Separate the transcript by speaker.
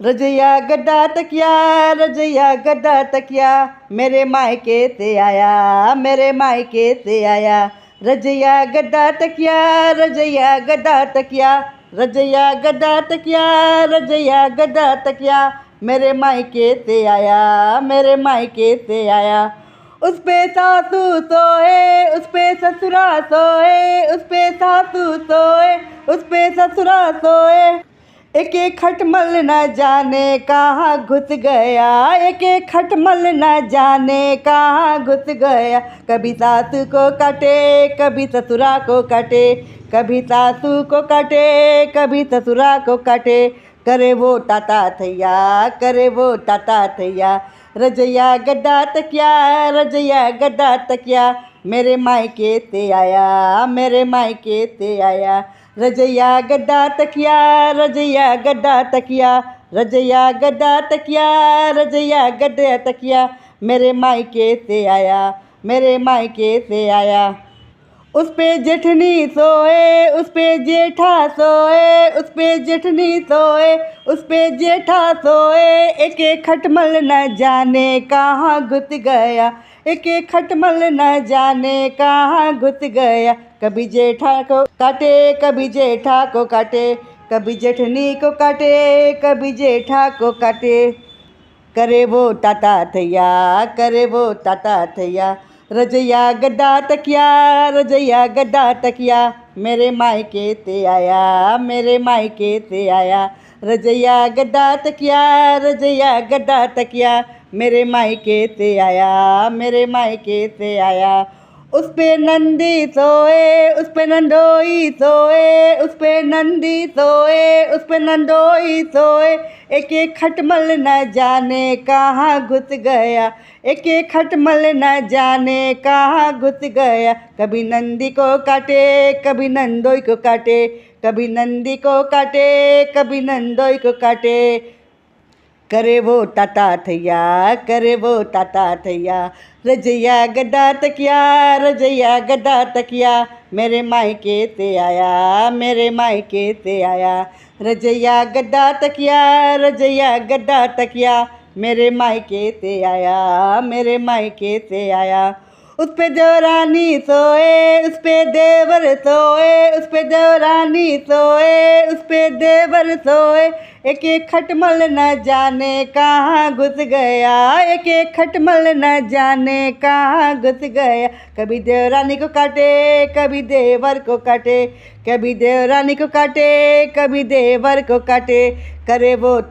Speaker 1: रजैया गद्दा तकिया, रजैया गद्दा तकिया, मेरे मायके से आया, मेरे मायके से आया। रजैया गद्दा तकिया, रजैया गद्दा तकिया, रजैया गद्दा तकिया, रजैया गद्दा तकिया, मेरे मायके से आया, मेरे मायके से आया। उस पे सासू सोए, उस पे ससुरा सोए, उस पे सासू सोए, उस पे ससुरा सोए। एक एक खटमल न जाने कहाँ घुस गया, एक एक खटमल न जाने कहाँ घुस गया। कभी सासू को काटे, कभी ससुरा को काटे, कभी सासू को काटे, कभी ससुरा को काटे। करे वो ताता थैया, करे वो ताता थैया। रजैया गद्दा तकिया, रजैया गद्दा तकिया, मेरे मायके से आया, मेरे मायके से आया। रजैया गद्दा तकिया, रजैया गद्दा तकिया, रजैया गद्दा तकिया, रजैया गद्दा तकिया, मेरे मायके से आया, मेरे मायके से आया। उस पे जेठनी सोए, उस पे जेठा सोए, उस पे जेठनी सोए, उस पे जेठा सोए। एक एक खटमल न जाने कहाँ घुस गया, एक एक खटमल न जाने कहाँ घुस गया। कभी जेठा को काटे, कभी जेठा को काटे, कभी जेठनी को काटे, कभी जेठा को काटे। करे वो ताता थैया, करे वो ताता थैया। रजैया गद्दा तकिया, रजैया गद्दा तकिया, मेरे मायके से आया, मेरे मायके से आया। रजैया गद्दा तकिया, रजैया गद्दा तकिया, मेरे मायके से आया, मेरे मायके से आया। उस पे नंदी सोए, उस पे नंदोई सोए, उस पे नंदी सोए, उस पे नंदोई सोए। एक एक खटमल न जाने कहाँ घुस गया, एक एक खटमल न जाने कहाँ घुस गया। कभी नंदी को काटे, कभी नंदोई को काटे, कभी नंदी को काटे, कभी नंदोई को काटे। करे वो ताता थैया, करे वो ताता थैया। रजैया गद्दा तकिया, रजैया गद्दा तकिया, मेरे मायके से आया, मेरे मायके से आया। रजैया गद्दा तकिया, रजैया गद्दा तकिया, मेरे मायके से आया, मेरे मायके से आया। उस पे देवरानी सोए, उस पे देवर सोए, उस पे देवरानी सोए, उस पे देवर सोए। एक एक खटमल न जाने कहाँ घुस गया, एक एक खटमल न जाने कहाँ घुस गया। कभी देवरानी को काटे, कभी देवर को काटे, कभी देवरानी को काटे, कभी देवर को काटे। करे वो